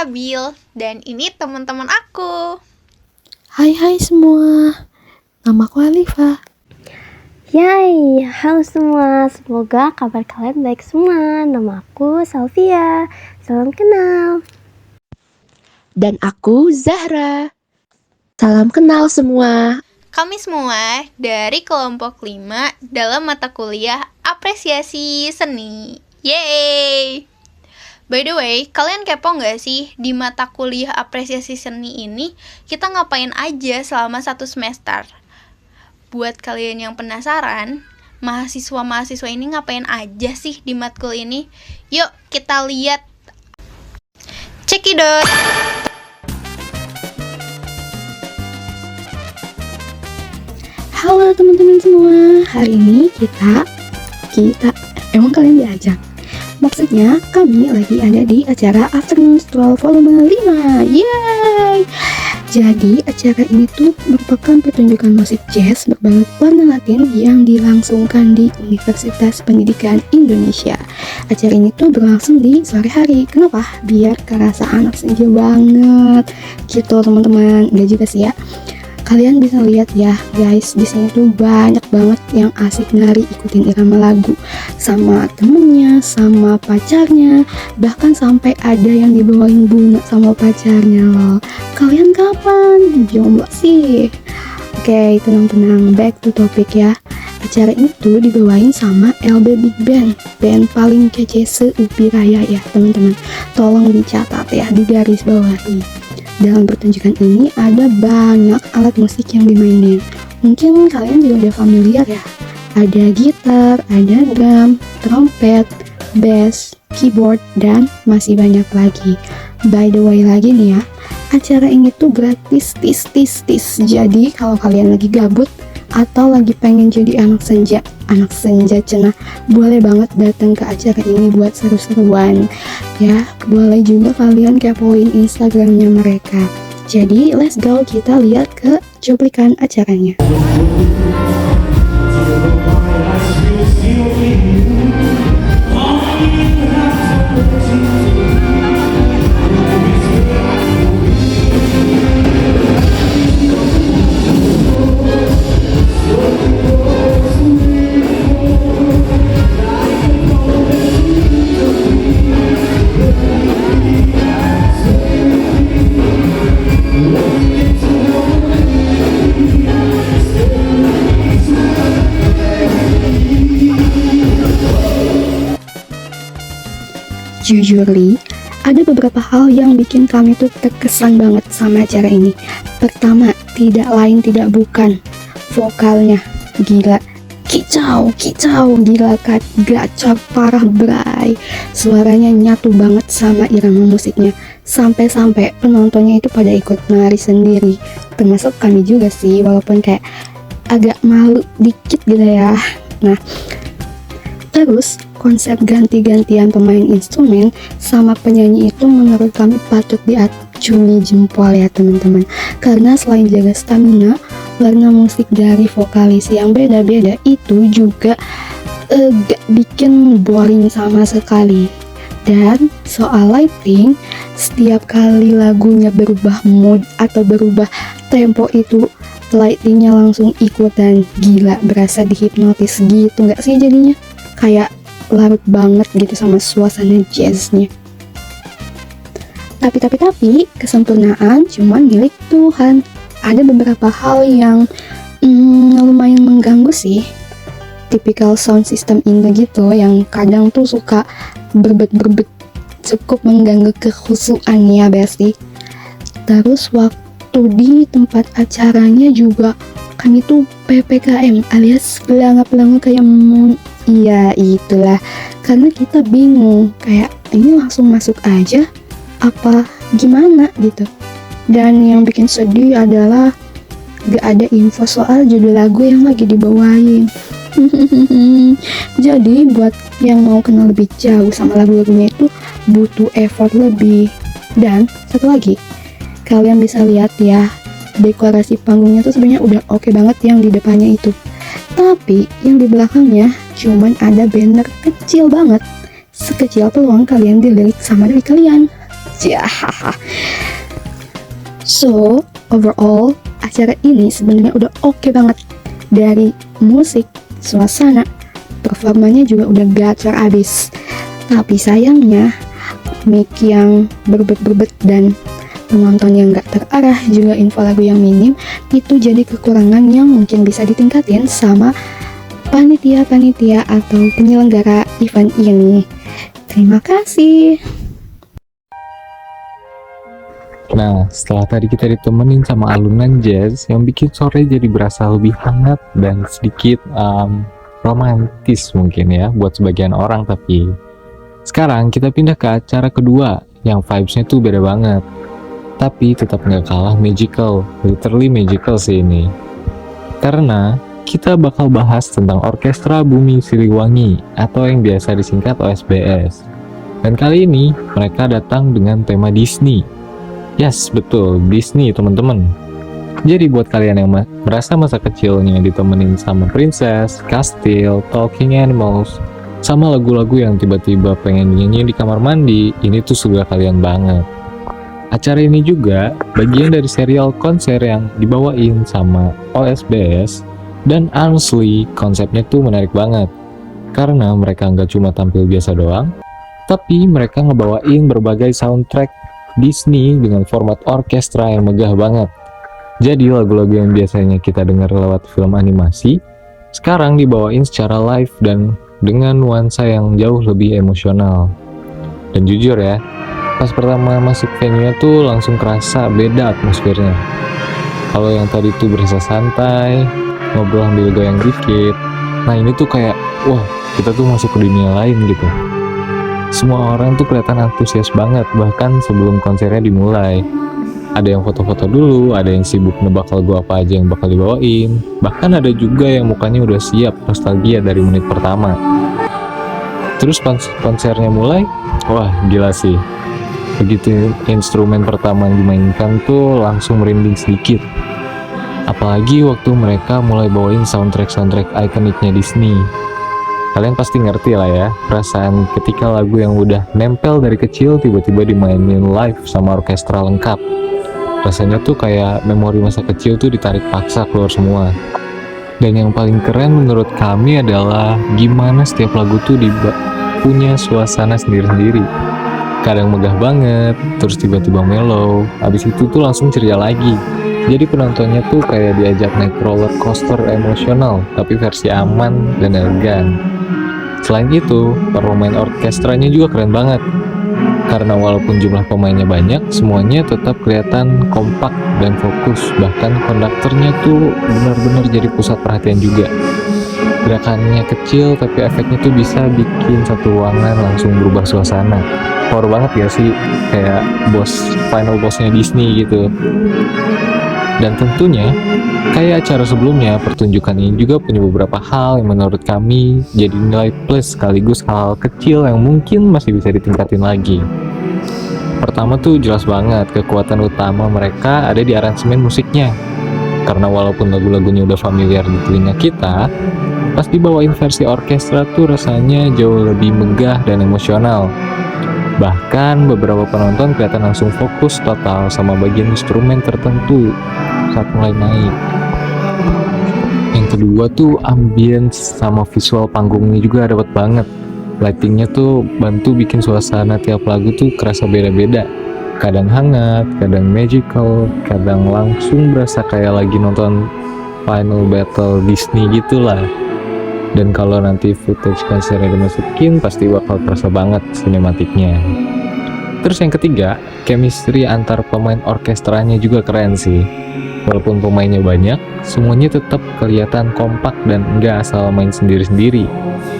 Abil, dan ini teman-teman aku. Hai semua, namaku Alifa. Yay, halo semua, semoga kabar kalian baik semua. Nama aku Salvia, salam kenal. Dan aku Zahra. Salam kenal semua. Kami semua dari kelompok 5 dalam mata kuliah apresiasi seni. Yeay! By the way, kalian kepo gak sih di mata kuliah apresiasi seni ini kita ngapain aja selama 1 semester? Buat kalian yang penasaran, mahasiswa-mahasiswa ini ngapain aja sih di matkul ini? Yuk kita lihat. Cekidot! Halo teman-teman semua, hari ini kita emang kalian diajak? Maksudnya kami lagi ada di acara Afternoon Stroll volume 5. Yeay! Jadi acara ini tuh merupakan pertunjukan musik jazz berbalut warna Latin yang dilangsungkan di Universitas Pendidikan Indonesia. Acara ini tuh berlangsung di sore hari. Kenapa? Biar kerasa anak senja banget gitu teman-teman. Enggak juga sih ya. Kalian bisa lihat ya guys, di sini tuh banyak banget yang asik nari ikutin irama lagu sama temennya, sama pacarnya, bahkan sampai ada yang dibawain bunga sama pacarnya loh. Kalian kapan jomblo sih? Oke, tenang-tenang, back to topic ya. Acara itu dibawain sama LB Big Band, band paling kece se-UPI Raya ya teman-teman. Tolong dicatat ya, di garis bawahi. Dalam pertunjukan ini ada banyak alat musik yang dimainin. Mungkin kalian juga udah familiar ya. Ada gitar, ada drum, trompet, bass, keyboard, dan masih banyak lagi. By the way lagi nih ya, acara ini tuh gratis tis. Jadi kalau kalian lagi gabut atau lagi pengen jadi anak senja cenah, boleh banget datang ke acara ini buat seru-seruan ya. Boleh juga kalian kepoin Instagramnya mereka. Jadi let's go, kita lihat ke cuplikan acaranya. Jujur Li, ada beberapa hal yang bikin kami tuh terkesan banget sama acara ini. Pertama, tidak lain tidak bukan vokalnya. Gila, kicau, gila kan, gacor parah bray. Suaranya nyatu banget sama irama musiknya. Sampai-sampai penontonnya itu pada ikut nari sendiri. Termasuk kami juga sih, walaupun kayak agak malu dikit gitu ya. Nah, terus konsep ganti-gantian pemain instrumen sama penyanyi itu menurut kami patut diacungi jempol ya teman-teman. Karena selain jaga stamina, warna musik dari vokalis yang beda-beda itu juga gak bikin boring sama sekali. Dan soal lighting, setiap kali lagunya berubah mood atau berubah tempo itu lightingnya langsung ikutan. Gila, berasa dihipnotis gitu gak sih jadinya? Kayak larut banget gitu sama suasana jazznya. Tapi kesempurnaan cuma milik Tuhan. Ada beberapa hal yang lumayan mengganggu sih. Tipikal sound system Indo gitu yang kadang tuh suka berbet cukup mengganggu kekhusyuan ya besti. Terus waktu di tempat acaranya juga kami tuh PPKM alias pelangap-pelangap kayak iya itulah, karena kita bingung kayak ini langsung masuk aja apa gimana gitu. Dan yang bikin sedih adalah gak ada info soal judul lagu yang lagi dibawain. Jadi buat yang mau kenal lebih jauh sama lagu-lagunya itu butuh effort lebih. Dan satu lagi, kalian bisa lihat ya, dekorasi panggungnya tuh sebenarnya udah oke banget yang di depannya itu. Tapi yang di belakangnya cuman ada banner kecil banget, sekecil peluang kalian dilirik sama dari kalian. Ya, so overall acara ini sebenarnya udah oke banget. Dari musik, suasana, performanya juga udah gacor abis. Tapi sayangnya mic yang berbet-berbet dan penonton yang gak terarah, juga info lagu yang minim, itu jadi kekurangan yang mungkin bisa ditingkatin sama panitia-panitia atau penyelenggara event ini. Terima kasih. Nah, setelah tadi kita ditemenin sama alunan jazz yang bikin sore jadi berasa lebih hangat dan sedikit romantis mungkin ya buat sebagian orang, tapi sekarang kita pindah ke acara kedua yang vibes-nya tuh beda banget, tapi tetap nggak kalah magical, literally magical sih ini. Karena kita bakal bahas tentang Orkestra Bumi Siliwangi atau yang biasa disingkat OSBS. Dan kali ini mereka datang dengan tema Disney. Yes, betul, Disney teman-teman. Jadi buat kalian yang merasa masa kecilnya ditemenin sama princess, kastil, talking animals, sama lagu-lagu yang tiba-tiba pengen nyanyi di kamar mandi, ini tuh surga kalian banget. Acara ini juga bagian dari serial konser yang dibawain sama OSBS, dan honestly konsepnya tuh menarik banget. Karena mereka nggak cuma tampil biasa doang, tapi mereka ngebawain berbagai soundtrack Disney dengan format orkestra yang megah banget. Jadi lagu-lagu yang biasanya kita dengar lewat film animasi, sekarang dibawain secara live dan dengan nuansa yang jauh lebih emosional. Dan jujur ya, pas pertama masuk venue tuh langsung kerasa beda atmosfernya. Kalau yang tadi tuh berasa santai, ngobrol sambil goyang dikit, nah ini tuh kayak, wah kita tuh masuk ke dunia lain gitu. Semua orang tuh kelihatan antusias banget, bahkan sebelum konsernya dimulai. Ada yang foto-foto dulu, ada yang sibuk nebak lagu apa aja yang bakal dibawain, bahkan ada juga yang mukanya udah siap nostalgia dari menit pertama. Terus konsernya mulai, wah gila sih. Begitu instrumen pertama yang dimainkan tuh langsung merinding sedikit. Apalagi waktu mereka mulai bawain soundtrack ikoniknya Disney. Kalian pasti ngerti lah ya, perasaan ketika lagu yang udah nempel dari kecil tiba-tiba dimainin live sama orkestra lengkap. Rasanya tuh kayak memori masa kecil tuh ditarik paksa keluar semua. Dan yang paling keren menurut kami adalah gimana setiap lagu tuh punya suasana sendiri-sendiri. Kadang megah banget, terus tiba-tiba mellow, abis itu tuh langsung ceria lagi. Jadi penontonnya tuh kayak diajak naik roller coaster emosional, tapi versi aman dan elegan. Selain itu, pemain orkestranya juga keren banget. Karena walaupun jumlah pemainnya banyak, semuanya tetap kelihatan kompak dan fokus. Bahkan konduktornya tuh benar-benar jadi pusat perhatian juga. Gerakannya kecil, tapi efeknya tuh bisa bikin satu ruangan langsung berubah suasana. Power banget ya sih, kayak final bossnya Disney gitu. Dan tentunya, kayak acara sebelumnya, pertunjukan ini juga punya beberapa hal yang menurut kami jadi nilai plus sekaligus hal-hal kecil yang mungkin masih bisa ditingkatin lagi. Pertama tuh jelas banget kekuatan utama mereka ada di aransemen musiknya. Karena walaupun lagu-lagunya udah familiar di telinga kita, pas dibawain versi orkestra tuh rasanya jauh lebih megah dan emosional. Bahkan beberapa penonton kelihatan langsung fokus total sama bagian instrumen tertentu saat mulai naik. Yang kedua tuh ambience sama visual panggungnya juga dapat banget. Lightingnya tuh bantu bikin suasana tiap lagu tuh kerasa beda-beda. Kadang hangat, kadang magical, kadang langsung berasa kayak lagi nonton final battle Disney gitulah. Dan kalau nanti footage konsernya dimasukin, pasti bakal terasa banget sinematiknya. Terus yang ketiga, chemistry antar pemain orkestranya juga keren sih. Walaupun pemainnya banyak, semuanya tetap kelihatan kompak dan nggak asal main sendiri-sendiri.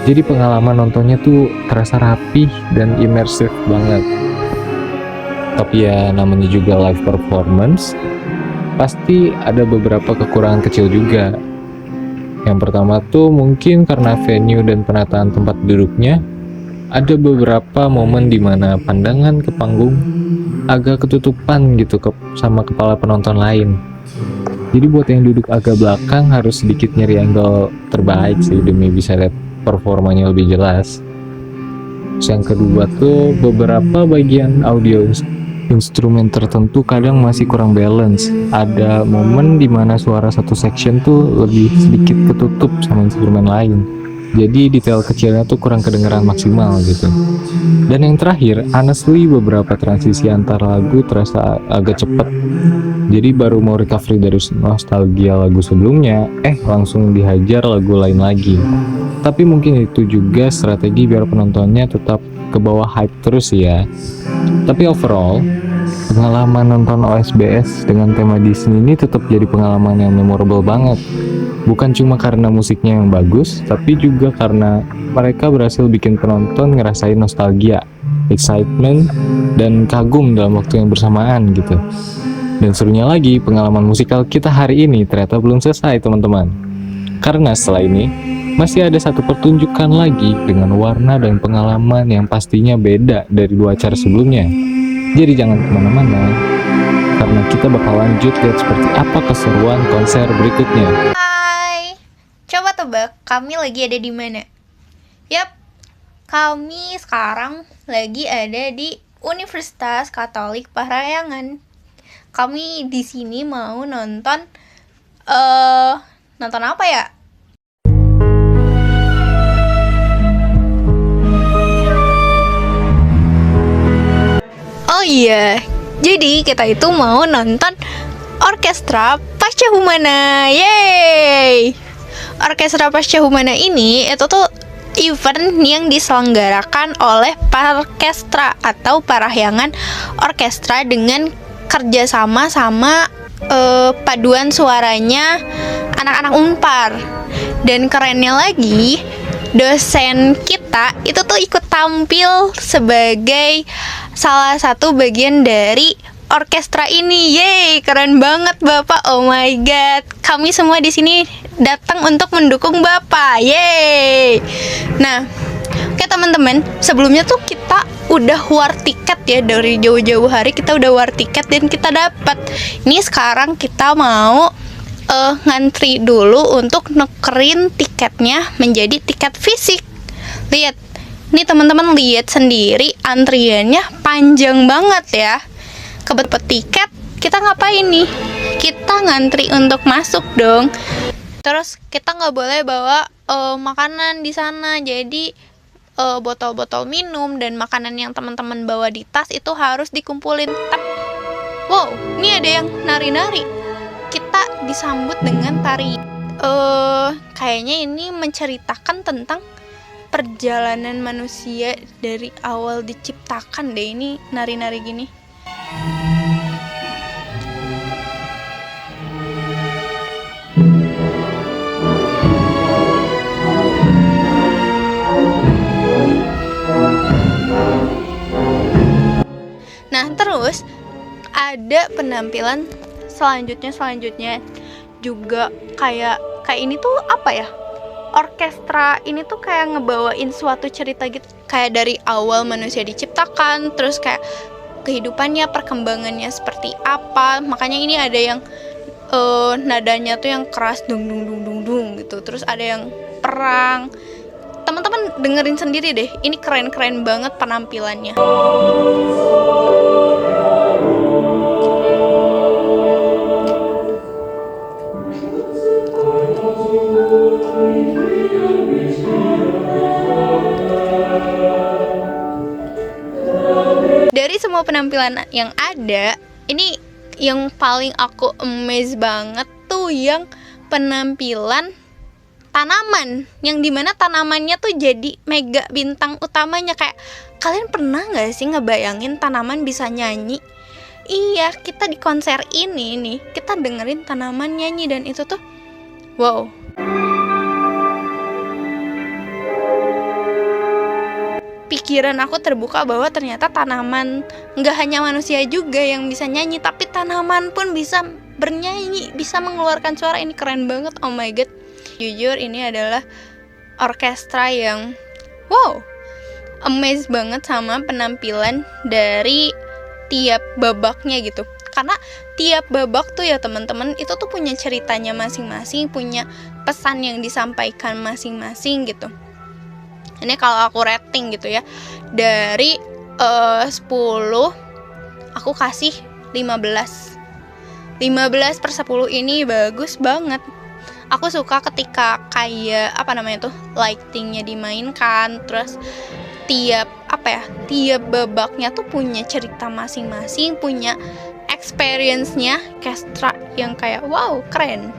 Jadi pengalaman nontonnya tuh terasa rapih dan imersif banget. Tapi ya namanya juga live performance, pasti ada beberapa kekurangan kecil juga. Yang pertama tuh mungkin karena venue dan penataan tempat duduknya, ada beberapa momen di mana pandangan ke panggung agak ketutupan gitu sama kepala penonton lain. Jadi buat yang duduk agak belakang harus sedikit nyari angle terbaik sih demi bisa lihat performanya lebih jelas. Terus yang kedua tuh beberapa bagian audio instrumen tertentu kadang masih kurang balance. Ada momen dimana suara satu section tuh lebih sedikit ketutup sama instrumen lain. Jadi detail kecilnya tuh kurang kedengeran maksimal gitu. Dan yang terakhir, honestly beberapa transisi antar lagu terasa agak cepet. Jadi baru mau recovery dari nostalgia lagu sebelumnya, langsung dihajar lagu lain lagi. Tapi mungkin itu juga strategi biar penontonnya tetap ke bawah hype terus ya. Tapi overall, pengalaman nonton OSBS dengan tema Disney ini tetap jadi pengalaman yang memorable banget. Bukan cuma karena musiknya yang bagus, tapi juga karena mereka berhasil bikin penonton ngerasain nostalgia, excitement, dan kagum dalam waktu yang bersamaan gitu. Dan serunya lagi, pengalaman musikal kita hari ini ternyata belum selesai teman-teman. Karena setelah ini, masih ada satu pertunjukan lagi dengan warna dan pengalaman yang pastinya beda dari 2 acara sebelumnya. Jadi jangan kemana-mana, karena kita bakal lanjut lihat seperti apa keseruan konser berikutnya. Hai, coba tebak kami lagi ada di mana? Yap, kami sekarang lagi ada di Universitas Katolik Parahyangan. Kami di sini mau nonton apa ya? Oh iya, jadi kita itu mau nonton Orkestra Pasca Humana. Yeay! Orkestra Pasca Humana ini itu tuh event yang diselenggarakan oleh Parkestra atau Parahyangan Orkestra dengan kerjasama sama paduan suaranya anak-anak Unpar. Dan kerennya lagi, dosen kita itu tuh ikut tampil sebagai salah satu bagian dari orkestra ini. Yeay, keren banget Bapak. Oh my god. Kami semua di sini datang untuk mendukung Bapak. Yeay. Nah, oke teman-teman, sebelumnya tuh kita udah war tiket ya, dari jauh-jauh hari kita udah war tiket dan kita dapat. Ini sekarang kita mau ngantri dulu untuk nukerin tiketnya menjadi tiket fisik. Lihat, ini teman-teman lihat sendiri antriannya panjang banget ya. Kebet tiket, kita ngapain nih? Kita ngantri untuk masuk dong. Terus kita nggak boleh bawa makanan di sana. Jadi botol-botol minum dan makanan yang teman-teman bawa di tas itu harus dikumpulin. Wow, ini ada yang nari-nari. Kita disambut dengan tari. Kayaknya ini menceritakan tentang perjalanan manusia dari awal diciptakan deh, ini nari-nari gini. Nah, terus ada penampilan selanjutnya juga kayak ini tuh apa ya? Orkestra ini tuh kayak ngebawain suatu cerita gitu, kayak dari awal manusia diciptakan, terus kayak kehidupannya, perkembangannya seperti apa. Makanya ini ada yang nadanya tuh yang keras dung dung dung dung dung gitu. Terus ada yang perang. Teman-teman dengerin sendiri deh. Ini keren-keren banget penampilannya. Dari semua penampilan yang ada, ini yang paling aku amazed banget tuh yang penampilan tanaman, yang dimana tanamannya tuh jadi mega bintang utamanya. Kayak kalian pernah gak sih ngebayangin tanaman bisa nyanyi? Iya, kita di konser ini nih, kita dengerin tanaman nyanyi dan itu tuh wow. Pikiran aku terbuka bahwa ternyata tanaman nggak hanya manusia juga yang bisa nyanyi, tapi tanaman pun bisa bernyanyi, bisa mengeluarkan suara. Ini keren banget, oh my god. Jujur ini adalah orkestra yang wow, amazed banget sama penampilan dari tiap babaknya gitu. Karena tiap babak tuh ya teman-teman, itu tuh punya ceritanya masing-masing, punya pesan yang disampaikan masing-masing gitu. Ini kalau aku rating gitu ya, dari 10 aku kasih 15 per 10 ini bagus banget. Aku suka ketika kayak lightingnya dimainkan, terus tiap babaknya tuh punya cerita masing-masing, punya experience-nya, orkestra yang kayak wow, keren.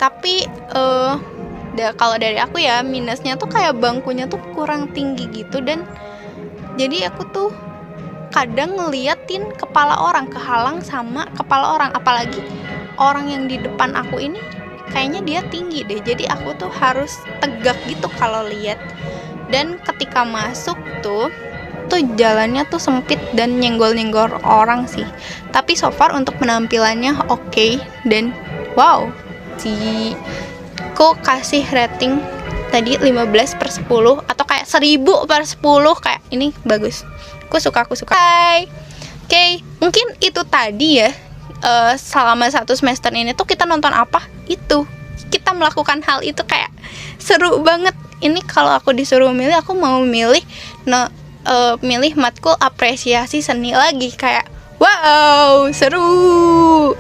Tapi kalau dari aku ya, minusnya tuh kayak bangkunya tuh kurang tinggi gitu, dan jadi aku tuh kadang ngeliatin kepala orang, kehalang sama kepala orang, apalagi orang yang di depan aku ini kayaknya dia tinggi deh, jadi aku tuh harus tegak gitu kalau lihat. Dan ketika masuk tuh jalannya tuh sempit dan nyenggol-nyenggol orang sih. Tapi so far untuk penampilannya oke, dan wow, aku kasih rating tadi 15 per 10 atau kayak 1000 per 10, kayak ini bagus. Aku suka. Oke, mungkin itu tadi ya. Selama 1 semester ini tuh kita nonton apa, itu kita melakukan hal itu, kayak seru banget. Ini kalau aku disuruh milih, aku mau milih matkul apresiasi seni lagi, kayak wow, seru.